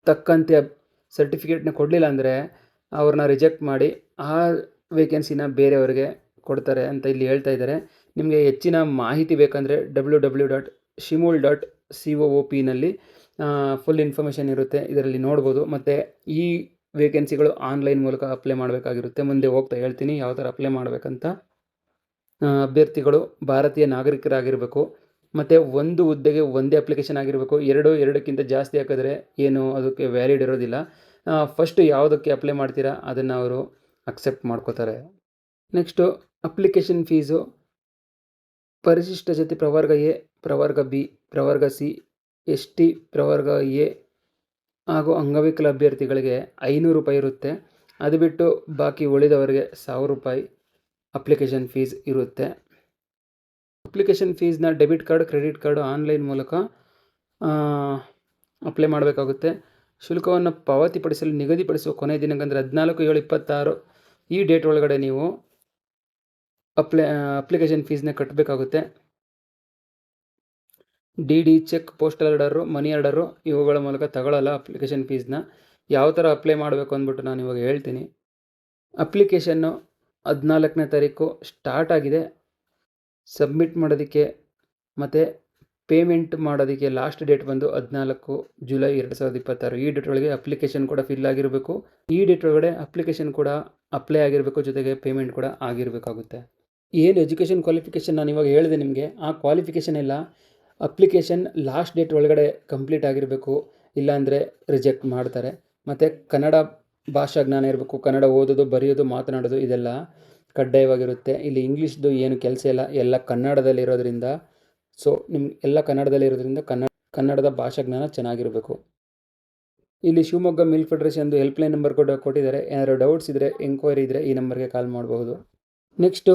ತಕ್ಕಂತೆ ಸರ್ಟಿಫಿಕೇಟ್ನ ಕೊಡಲಿಲ್ಲ ಅಂದರೆ ಅವ್ರನ್ನ ರಿಜೆಕ್ಟ್ ಮಾಡಿ ಆ ವೇಕೆನ್ಸಿನ ಬೇರೆಯವ್ರಿಗೆ ಕೊಡ್ತಾರೆ ಅಂತ ಇಲ್ಲಿ ಹೇಳ್ತಾ ಇದ್ದಾರೆ. ನಿಮಗೆ ಹೆಚ್ಚಿನ ಮಾಹಿತಿ ಬೇಕಂದರೆ www.shimul.coop ಫುಲ್ ಇನ್ಫಾರ್ಮೇಷನ್ ಇರುತ್ತೆ, ಇದರಲ್ಲಿ ನೋಡ್ಬೋದು. ಮತ್ತು ಈ ವೇಕೆನ್ಸಿಗಳು ಆನ್ಲೈನ್ ಮೂಲಕ ಅಪ್ಲೈ ಮಾಡಬೇಕಾಗಿರುತ್ತೆ. ಮುಂದೆ ಹೋಗ್ತಾ ಹೇಳ್ತೀನಿ ಯಾವ ಥರ ಅಪ್ಲೈ ಮಾಡಬೇಕಂತ. ಅಭ್ಯರ್ಥಿಗಳು ಭಾರತೀಯ ನಾಗರಿಕರಾಗಿರಬೇಕು ಮತ್ತು ಒಂದು ಹುದ್ದೆಗೆ ಒಂದೇ ಅಪ್ಲಿಕೇಶನ್ ಆಗಿರಬೇಕು. ಎರಡಕ್ಕಿಂತ ಜಾಸ್ತಿ ಹಾಕಿದ್ರೆ ಏನು ಅದಕ್ಕೆ ವ್ಯಾಲಿಡ್ ಇರೋದಿಲ್ಲ. ಫಸ್ಟು ಯಾವುದಕ್ಕೆ ಅಪ್ಲೈ ಮಾಡ್ತೀರಾ ಅದನ್ನು ಅವರು ಅಕ್ಸೆಪ್ಟ್ ಮಾಡ್ಕೋತಾರೆ. ನೆಕ್ಸ್ಟು ಅಪ್ಲಿಕೇಶನ್ ಫೀಸು ಪರಿಶಿಷ್ಟ ಜಾತಿ ಪ್ರವರ್ಗ ಎ, ಪ್ರವರ್ಗ ಬಿ, ಪ್ರವರ್ಗ ಸಿ, ST ಪ್ರವರ್ಗ ಎ ಹಾಗೂ ಅಂಗವಿಕಲ ಅಭ್ಯರ್ಥಿಗಳಿಗೆ 500 ರೂಪಾಯಿ ಇರುತ್ತೆ. ಅದು ಬಿಟ್ಟು ಬಾಕಿ ಉಳಿದವರಿಗೆ 1000 ರೂಪಾಯಿ ಅಪ್ಲಿಕೇಶನ್ ಫೀಸ್ ಇರುತ್ತೆ. ಅಪ್ಲಿಕೇಶನ್ ಫೀಸ್ನ debit card, credit card online ಮೂಲಕ ಅಪ್ಲೈ ಮಾಡಬೇಕಾಗುತ್ತೆ. ಶುಲ್ಕವನ್ನು ಪಾವತಿಪಡಿಸಲು ನಿಗದಿಪಡಿಸುವ ಕೊನೆಯ ದಿನಾಂಕ ಅಂದರೆ 14/7/26 ಈ ಡೇಟ್ ಒಳಗಡೆ ನೀವು ಅಪ್ಲಿಕೇಶನ್ ಫೀಸ್ನ ಕಟ್ಟಬೇಕಾಗುತ್ತೆ. DD, ಚೆಕ್, ಪೋಸ್ಟಲ್ ಆರ್ಡರು, ಮನಿ ಆರ್ಡರು ಇವುಗಳ ಮೂಲಕ ತಗೊಳ್ಳಲ್ಲ ಅಪ್ಲಿಕೇಶನ್ ಫೀಸ್ನ. ಯಾವ ಥರ ಅಪ್ಲೈ ಮಾಡಬೇಕು ಅಂದ್ಬಿಟ್ಟು ನಾನು ಇವಾಗ ಹೇಳ್ತೀನಿ. ಅಪ್ಲಿಕೇಶನ್ನು 14ನೇ ತಾರೀಕು ಸ್ಟಾರ್ಟ್ ಆಗಿದೆ. ಸಬ್ಮಿಟ್ ಮಾಡೋದಕ್ಕೆ ಮತ್ತು ಪೇಮೆಂಟ್ ಮಾಡೋದಕ್ಕೆ ಲಾಸ್ಟ್ ಡೇಟ್ ಬಂದು 14 ಜುಲೈ 2026. ಈ ಡೇಟ್ ಒಳಗೆ ಅಪ್ಲಿಕೇಶನ್ ಕೂಡ ಫಿಲ್ ಆಗಿರಬೇಕು. ಈ ಡೇಟ್ ಒಳಗಡೆ ಅಪ್ಲಿಕೇಶನ್ ಕೂಡ ಅಪ್ಲೈ ಆಗಿರಬೇಕು, ಜೊತೆಗೆ ಪೇಮೆಂಟ್ ಕೂಡ ಆಗಿರಬೇಕಾಗುತ್ತೆ. ಏನು ಎಜುಕೇಷನ್ ಕ್ವಾಲಿಫಿಕೇಷನ್ ನಾನು ಇವಾಗ ಹೇಳಿದೆ ನಿಮಗೆ, ಆ ಕ್ವಾಲಿಫಿಕೇಷನ್ ಎಲ್ಲ ಅಪ್ಲಿಕೇಶನ್ ಲಾಸ್ಟ್ ಡೇಟ್ ಒಳಗಡೆ ಕಂಪ್ಲೀಟ್ ಆಗಿರಬೇಕು, ಇಲ್ಲಾಂದರೆ ರಿಜೆಕ್ಟ್ ಮಾಡ್ತಾರೆ. ಮತ್ತು ಕನ್ನಡ ಭಾಷಾ ಜ್ಞಾನ ಇರಬೇಕು. ಕನ್ನಡ ಓದೋದು, ಬರೆಯೋದು, ಮಾತನಾಡೋದು ಇದೆಲ್ಲ ಕಡ್ಡಾಯವಾಗಿರುತ್ತೆ. ಇಲ್ಲಿ ಇಂಗ್ಲೀಷ್ದು ಏನು ಕೆಲಸ ಇಲ್ಲ, ಎಲ್ಲ ಕನ್ನಡದಲ್ಲಿ ಇರೋದ್ರಿಂದ. ಸೊ ನಿಮ್ಗೆ ಎಲ್ಲ ಕನ್ನಡದಲ್ಲಿ ಇರೋದ್ರಿಂದ ಕನ್ನಡದ ಭಾಷಾ ಜ್ಞಾನ ಚೆನ್ನಾಗಿರಬೇಕು. ಇಲ್ಲಿ ಶಿವಮೊಗ್ಗ ಮಿಲ್ಕ್ ಫೆಡರೇಷನ್ದು ಹೆಲ್ಪ್ಲೈನ್ ನಂಬರ್ ಕೂಡ ಕೊಟ್ಟಿದ್ದಾರೆ. ಏನಾದರೂ ಡೌಟ್ಸ್ ಇದ್ದರೆ, ಎಂಕ್ವೈರಿ ಇದ್ದರೆ ಈ ನಂಬರ್ಗೆ ಕಾಲ್ ಮಾಡಬಹುದು. ನೆಕ್ಸ್ಟು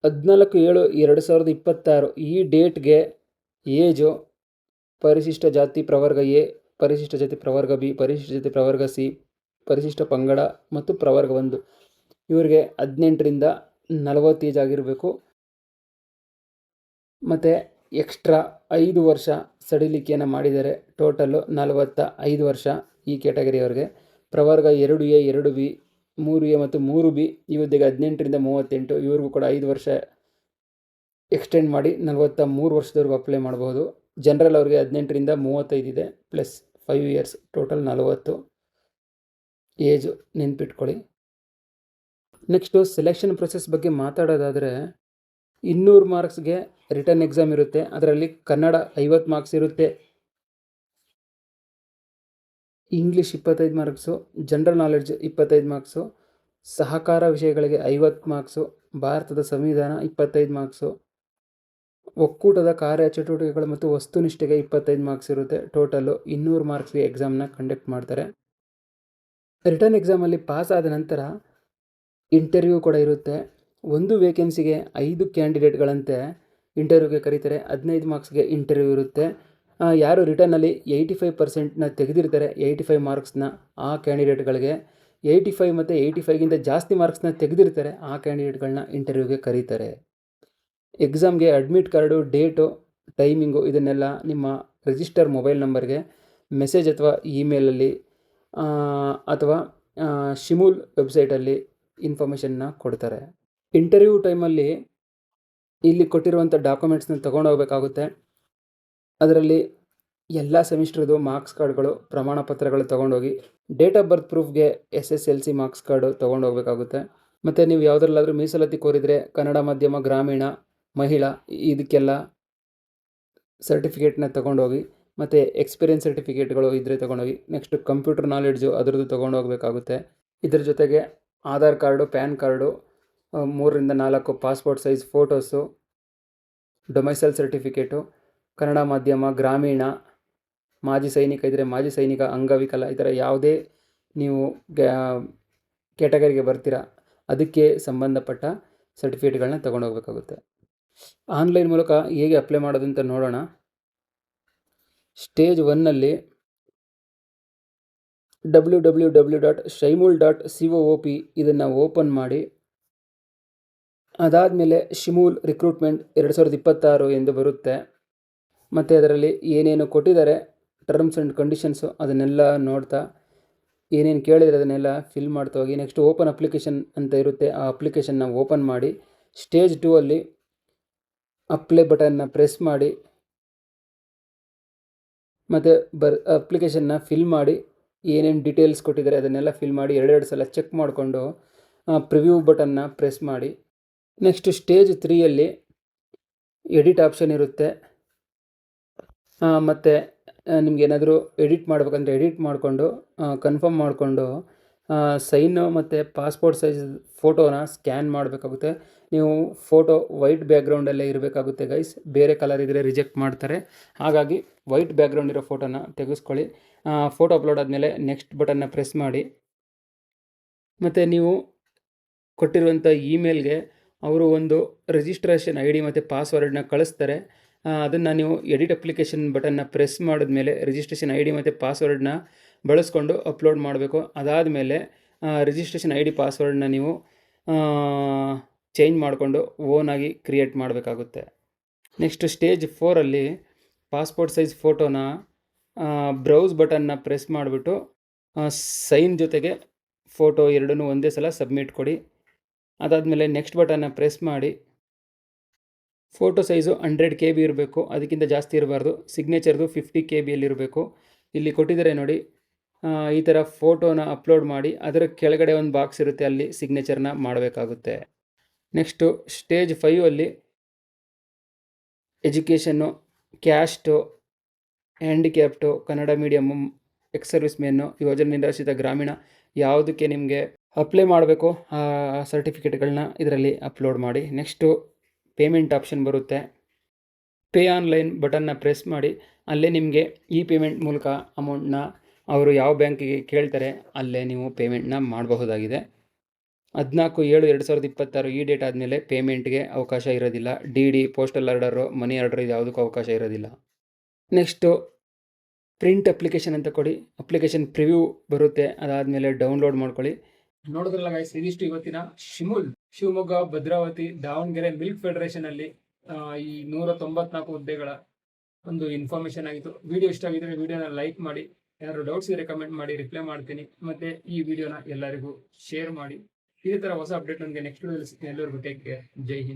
14/7/2026 ಈ ಡೇಟ್ಗೆ ಏಜು ಪರಿಶಿಷ್ಟ ಜಾತಿ ಪ್ರವರ್ಗ ಎ, ಪರಿಶಿಷ್ಟ ಜಾತಿ ಪ್ರವರ್ಗ ಬಿ, ಪರಿಶಿಷ್ಟ ಜಾತಿ ಪ್ರವರ್ಗ ಸಿ, ಪರಿಶಿಷ್ಟ ಪಂಗಡ ಮತ್ತು ಪ್ರವರ್ಗ 1 ಇವರಿಗೆ 18ರಿಂದ 40 ಏಜ್ ಆಗಿರಬೇಕು. ಮತ್ತು ಎಕ್ಸ್ಟ್ರಾ 5 ವರ್ಷ ಸಡಿಲಿಕೆಯನ್ನು ಮಾಡಿದ್ದಾರೆ. ಟೋಟಲ್ಲು 45 ವರ್ಷ ಈ ಕ್ಯಾಟಗರಿಯವರಿಗೆ. ಪ್ರವರ್ಗ 2A, 2B, 3A ಮತ್ತು 3B ಈ ಹುದ್ದೆಗೆ 18ರಿಂದ 38, ಇವ್ರಿಗೂ ಕೂಡ 5 ವರ್ಷ ಎಕ್ಸ್ಟೆಂಡ್ ಮಾಡಿ 43 ವರ್ಷದವರೆಗೂ ಅಪ್ಲೈ ಮಾಡಬಹುದು. ಜನರಲ್ ಅವ್ರಿಗೆ 18ರಿಂದ 35 ಇದೆ, ಪ್ಲಸ್ 5 ಇಯರ್ಸ್, ಟೋಟಲ್ 40 ಏಜು ನೆನ್ಪಿಟ್ಕೊಳ್ಳಿ. ನೆಕ್ಸ್ಟು ಸೆಲೆಕ್ಷನ್ ಪ್ರೊಸೆಸ್ ಬಗ್ಗೆ ಮಾತಾಡೋದಾದರೆ 200 ಮಾರ್ಕ್ಸ್ಗೆ ರಿಟರ್ನ್ ಎಕ್ಸಾಮ್ ಇರುತ್ತೆ. ಅದರಲ್ಲಿ ಕನ್ನಡ 50 ಮಾರ್ಕ್ಸ್ ಇರುತ್ತೆ, English 25 marks, general knowledge 25 marks, ಸಹಕಾರ ವಿಷಯಗಳಿಗೆ 50 ಮಾರ್ಕ್ಸು, ಭಾರತದ ಸಂವಿಧಾನ 25 ಮಾರ್ಕ್ಸು, ಒಕ್ಕೂಟದ ಕಾರ್ಯಚಟುವಟಿಕೆಗಳು ಮತ್ತು ವಸ್ತುನಿಷ್ಠೆಗೆ 25 ಮಾರ್ಕ್ಸ್ ಇರುತ್ತೆ. ಟೋಟಲ್ಲು 200 ಮಾರ್ಕ್ಸ್ಗೆ ಎಕ್ಸಾಮ್ನ ಕಂಡಕ್ಟ್ ಮಾಡ್ತಾರೆ. ರಿಟರ್ನ್ ಎಕ್ಸಾಮಲ್ಲಿ ಪಾಸ್ ಆದ ನಂತರ ಇಂಟರ್ವ್ಯೂ ಕೂಡ ಇರುತ್ತೆ. ಒಂದು ವೇಕೆನ್ಸಿಗೆ 5 ಕ್ಯಾಂಡಿಡೇಟ್ಗಳಂತೆ ಇಂಟರ್ವ್ಯೂಗೆ ಕರೀತಾರೆ. 15 ಮಾರ್ಕ್ಸ್ಗೆ ಇಂಟರ್ವ್ಯೂ ಇರುತ್ತೆ. ಯಾರು ರಿಟರ್ನಲ್ಲಿ 85% ತೆಗೆದಿರ್ತಾರೆ, 85 ಮಾರ್ಕ್ಸ್ನ ಆ ಕ್ಯಾಂಡಿಡೇಟ್ಗಳಿಗೆ 85 ಮತ್ತು 85ಗಿಂತ ಜಾಸ್ತಿ ಮಾರ್ಕ್ಸ್ನ ತೆಗೆದಿರ್ತಾರೆ ಆ ಕ್ಯಾಂಡಿಡೇಟ್ಗಳನ್ನ ಇಂಟರ್ವ್ಯೂಗೆ ಕರೀತಾರೆ. ಎಕ್ಸಾಮ್ಗೆ ಅಡ್ಮಿಟ್ ಕಾರ್ಡು, ಡೇಟು, ಟೈಮಿಂಗು ಇದನ್ನೆಲ್ಲ ನಿಮ್ಮ ರಿಜಿಸ್ಟರ್ ಮೊಬೈಲ್ ನಂಬರ್ಗೆ ಮೆಸೇಜ್ ಅಥವಾ ಇಮೇಲಲ್ಲಿ ಅಥವಾ ಶಿಮೂಲ್ ವೆಬ್ಸೈಟಲ್ಲಿ ಇನ್ಫಾರ್ಮೇಷನ್ನ ಕೊಡ್ತಾರೆ. ಇಂಟರ್ವ್ಯೂ ಟೈಮಲ್ಲಿ ಇಲ್ಲಿ ಕೊಟ್ಟಿರುವಂಥ ಡಾಕ್ಯುಮೆಂಟ್ಸ್ನ ತೊಗೊಂಡೋಗ್ಬೇಕಾಗುತ್ತೆ. ಅದರಲ್ಲಿ ಎಲ್ಲ ಸೆಮಿಸ್ಟ್ರದ್ದು ಮಾರ್ಕ್ಸ್ ಕಾರ್ಡ್ಗಳು, ಪ್ರಮಾಣ ಪತ್ರಗಳು ತೊಗೊಂಡೋಗಿ, ಡೇಟ್ ಆಫ್ ಬರ್ತ್ ಪ್ರೂಫ್ಗೆ SSLC ಮಾರ್ಕ್ಸ್ ಕಾರ್ಡು ತೊಗೊಂಡೋಗ್ಬೇಕಾಗುತ್ತೆ. ಮತ್ತು ನೀವು ಯಾವುದ್ರಲ್ಲಾದರೂ ಮೀಸಲಾತಿ ಕೋರಿದರೆ ಕನ್ನಡ ಮಾಧ್ಯಮ, ಗ್ರಾಮೀಣ, ಮಹಿಳಾ ಇದಕ್ಕೆಲ್ಲ ಸರ್ಟಿಫಿಕೇಟ್ನ ತೊಗೊಂಡೋಗಿ, ಮತ್ತು ಎಕ್ಸ್ಪೀರಿಯನ್ಸ್ ಸರ್ಟಿಫಿಕೇಟ್ಗಳು ಇದ್ದರೆ ತೊಗೊಂಡೋಗಿ. ನೆಕ್ಸ್ಟ್ ಕಂಪ್ಯೂಟರ್ ನಾಲೆಡ್ಜು ಅದರದ್ದು ತೊಗೊಂಡೋಗ್ಬೇಕಾಗುತ್ತೆ. ಇದರ ಜೊತೆಗೆ ಆಧಾರ್ ಕಾರ್ಡು, ಪ್ಯಾನ್ ಕಾರ್ಡು, 3ರಿಂದ 4 passport size photos, domicile certificate, Kannada ಮಾಧ್ಯಮ, ಗ್ರಾಮೀಣ, ಮಾಜಿ ಸೈನಿಕ ಇದ್ದರೆ ಮಾಜಿ ಸೈನಿಕ, ಅಂಗವಿಕಲ ಈ ಥರ ಯಾವುದೇ ನೀವು ಕ್ಯಾಟಗರಿಗೆ ಬರ್ತೀರಾ ಅದಕ್ಕೆ ಸಂಬಂಧಪಟ್ಟ ಸರ್ಟಿಫಿಕೇಟ್ಗಳನ್ನ ತೊಗೊಂಡೋಗ್ಬೇಕಾಗುತ್ತೆ. ಆನ್ಲೈನ್ ಮೂಲಕ ಹೇಗೆ ಅಪ್ಲೈ ಮಾಡೋದು ಅಂತ ನೋಡೋಣ. ಸ್ಟೇಜ್ 1ನಲ್ಲಿ www.shaimul.coop ಇದನ್ನು ಓಪನ್ ಮಾಡಿ, ಅದಾದಮೇಲೆ ಶಿಮೂಲ್ ರಿಕ್ರೂಟ್ಮೆಂಟ್ 2026 ಎಂದು ಬರುತ್ತೆ. ಮತ್ತು ಅದರಲ್ಲಿ ಏನೇನು ಕೊಟ್ಟಿದ್ದಾರೆ ಟರ್ಮ್ಸ್ ಆ್ಯಂಡ್ ಕಂಡೀಷನ್ಸು ಅದನ್ನೆಲ್ಲ ನೋಡ್ತಾ ಏನೇನು ಕೇಳಿದರೆ ಅದನ್ನೆಲ್ಲ ಫಿಲ್ ಮಾಡ್ತಾ ಹೋಗಿ. ನೆಕ್ಸ್ಟ್ ಓಪನ್ ಅಪ್ಲಿಕೇಶನ್ ಅಂತ ಇರುತ್ತೆ, ಆ ಅಪ್ಲಿಕೇಶನ್ನ ಓಪನ್ ಮಾಡಿ ಸ್ಟೇಜ್ 2ಅಲ್ಲಿ ಅಪ್ಲೈ ಬಟನ್ನ ಪ್ರೆಸ್ ಮಾಡಿ ಮತ್ತು ಅಪ್ಲಿಕೇಶನ್ನ ಫಿಲ್ ಮಾಡಿ ಏನೇನು ಡೀಟೇಲ್ಸ್ ಕೊಟ್ಟಿದ್ದಾರೆ ಅದನ್ನೆಲ್ಲ ಫಿಲ್ ಮಾಡಿ 2 ಸಲ ಚೆಕ್ ಮಾಡಿಕೊಂಡು ಪ್ರಿವ್ಯೂ ಬಟನ್ನ ಪ್ರೆಸ್ ಮಾಡಿ. ನೆಕ್ಸ್ಟ್ ಸ್ಟೇಜ್ 3ಯಲ್ಲಿ ಎಡಿಟ್ ಆಪ್ಷನ್ ಇರುತ್ತೆ. ಮತ್ತು ನಿಮಗೇನಾದರೂ ಎಡಿಟ್ ಮಾಡಬೇಕಂದ್ರೆ ಎಡಿಟ್ ಮಾಡಿಕೊಂಡು ಕನ್ಫರ್ಮ್ ಮಾಡಿಕೊಂಡು ಸೈನು ಮತ್ತು ಪಾಸ್ಪೋರ್ಟ್ ಸೈಜ್ ಫೋಟೋನ ಸ್ಕ್ಯಾನ್ ಮಾಡಬೇಕಾಗುತ್ತೆ. ನೀವು ಫೋಟೋ ವೈಟ್ ಬ್ಯಾಕ್ಗ್ರೌಂಡಲ್ಲೇ ಇರಬೇಕಾಗುತ್ತೆ ಗೈಸ್, ಬೇರೆ ಕಲರ್ ಇದ್ದರೆ ರಿಜೆಕ್ಟ್ ಮಾಡ್ತಾರೆ. ಹಾಗಾಗಿ ವೈಟ್ ಬ್ಯಾಕ್ಗ್ರೌಂಡ್ ಇರೋ ಫೋಟೋನ ತೆಗೆಸ್ಕೊಳ್ಳಿ. ಫೋಟೋ ಅಪ್ಲೋಡ್ ಆದಮೇಲೆ ನೆಕ್ಸ್ಟ್ ಬಟನ್ನ ಪ್ರೆಸ್ ಮಾಡಿ. ಮತ್ತು ನೀವು ಕೊಟ್ಟಿರುವಂಥ ಇಮೇಲ್ಗೆ ಅವರು ಒಂದು ರಿಜಿಸ್ಟ್ರೇಷನ್ ID ಮತ್ತು ಪಾಸ್ವರ್ಡನ್ನ ಕಳಿಸ್ತಾರೆ. ಅದನ್ನು ನೀವು ಎಡಿಟ್ ಅಪ್ಲಿಕೇಶನ್ ಬಟನ್ನ ಪ್ರೆಸ್ ಮಾಡಿದ್ಮೇಲೆ ರಿಜಿಸ್ಟ್ರೇಷನ್ ID ಮತ್ತು ಪಾಸ್ವರ್ಡನ್ನ ಬಳಸ್ಕೊಂಡು ಅಪ್ಲೋಡ್ ಮಾಡಬೇಕು. ಅದಾದಮೇಲೆ ರಿಜಿಸ್ಟ್ರೇಷನ್ ID ಪಾಸ್ವರ್ಡನ್ನ ನೀವು ಚೇಂಜ್ ಮಾಡಿಕೊಂಡು ಓನಾಗಿ ಕ್ರಿಯೇಟ್ ಮಾಡಬೇಕಾಗುತ್ತೆ. ನೆಕ್ಸ್ಟ್ ಸ್ಟೇಜ್ 4ಅಲ್ಲಿ ಪಾಸ್ಪೋರ್ಟ್ ಸೈಜ್ ಫೋಟೋನ ಬ್ರೌಸ್ ಬಟನ್ನ ಪ್ರೆಸ್ ಮಾಡಿಬಿಟ್ಟು ಸೈನ್ ಜೊತೆಗೆ ಫೋಟೋ ಎರಡನ್ನೂ ಒಂದೇ ಸಲ ಸಬ್ಮಿಟ್ ಕೊಡಿ. ಅದಾದಮೇಲೆ ನೆಕ್ಸ್ಟ್ ಬಟನ್ನ ಪ್ರೆಸ್ ಮಾಡಿ. ಫೋಟೋ ಸೈಜು 100 KB ಇರಬೇಕು, ಅದಕ್ಕಿಂತ ಜಾಸ್ತಿ ಇರಬಾರ್ದು. ಸಿಗ್ನೇಚರ್ದು 50 KBಯಲ್ಲಿ ಇರಬೇಕು. ಇಲ್ಲಿ ಕೊಟ್ಟಿದ್ದಾರೆ ನೋಡಿ, ಈ ಥರ ಫೋಟೋನ ಅಪ್ಲೋಡ್ ಮಾಡಿ ಅದರ ಕೆಳಗಡೆ ಒಂದು ಬಾಕ್ಸ್ ಇರುತ್ತೆ, ಅಲ್ಲಿ ಸಿಗ್ನೇಚರ್ನ ಮಾಡಬೇಕಾಗುತ್ತೆ. ನೆಕ್ಸ್ಟು ಸ್ಟೇಜ್ 5ಅಲ್ಲಿ education, caste, handicapped, Kannada medium, ex service men, ಯೋಜನೆ ನಿರಾಶ್ರಿತ ಗ್ರಾಮೀಣ ಯಾವುದಕ್ಕೆ ನಿಮಗೆ ಅಪ್ಲೈ ಮಾಡಬೇಕು ಆ ಸರ್ಟಿಫಿಕೇಟ್ಗಳನ್ನ ಇದರಲ್ಲಿ ಅಪ್ಲೋಡ್ ಮಾಡಿ. ನೆಕ್ಸ್ಟು ಪೇಮೆಂಟ್ ಆಪ್ಷನ್ ಬರುತ್ತೆ. ಪೇ ಆನ್ಲೈನ್ ಬಟನ್ನ ಪ್ರೆಸ್ ಮಾಡಿ. ಅಲ್ಲೇ ನಿಮಗೆ ಈ ಪೇಮೆಂಟ್ ಮೂಲಕ ಅಮೌಂಟನ್ನ ಅವರು ಯಾವ ಬ್ಯಾಂಕಿಗೆ ಕೇಳ್ತಾರೆ ಅಲ್ಲೇ ನೀವು ಪೇಮೆಂಟ್ನ ಮಾಡಬಹುದಾಗಿದೆ. 14/7/2026 ಈ ಡೇಟ್ ಆದಮೇಲೆ ಪೇಮೆಂಟ್ಗೆ ಅವಕಾಶ ಇರೋದಿಲ್ಲ. DD, postal order, money order ಇದು ಯಾವುದಕ್ಕೂ ಅವಕಾಶ ಇರೋದಿಲ್ಲ. ನೆಕ್ಸ್ಟು ಪ್ರಿಂಟ್ ಅಪ್ಲಿಕೇಶನ್ ಅಂತ ಕೊಡಿ. ಅಪ್ಲಿಕೇಶನ್ ಪ್ರಿವ್ಯೂ ಬರುತ್ತೆ, ಅದಾದಮೇಲೆ ಡೌನ್ಲೋಡ್ ಮಾಡ್ಕೊಳ್ಳಿ. ನೋಡಿದ್ರಲ್ಲ ಗೈಸ್, ಇದಿಷ್ಟು ಇವತ್ತಿನ ಶಿಮೂಲ್ ಶಿವಮೊಗ್ಗ, ಭದ್ರಾವತಿ, ದಾವಣಗೆರೆ ಮಿಲ್ಕ್ ಫೆಡರೇಷನಲ್ಲಿ ಈ 194 ಹುದ್ದೆಗಳ ಒಂದು ಇನ್ಫಾರ್ಮೇಷನ್ ಆಗಿತ್ತು. ವಿಡಿಯೋ ಇಷ್ಟ ಆಗಿದ್ರೆ ವಿಡಿಯೋನ ಲೈಕ್ ಮಾಡಿ, ಯಾರು ಡೌಟ್ಸ್ ಇದ್ರೆ ಕಮೆಂಟ್ ಮಾಡಿ, ರಿಪ್ಲೈ ಮಾಡ್ತೀನಿ. ಮತ್ತು ಈ ವಿಡಿಯೋನ ಎಲ್ಲರಿಗೂ ಶೇರ್ ಮಾಡಿ. ಇದೇ ಥರ ಹೊಸ ಅಪ್ಡೇಟ್ ನನಗೆ ನೆಕ್ಸ್ಟ್ ವಿಡಿಯೋದಲ್ಲಿ ಸಿಗ್ತೀನಿ. ಎಲ್ಲರಿಗೂ ಟೇಕ್ ಕೇರ್. ಜೈ ಹಿಂದ್.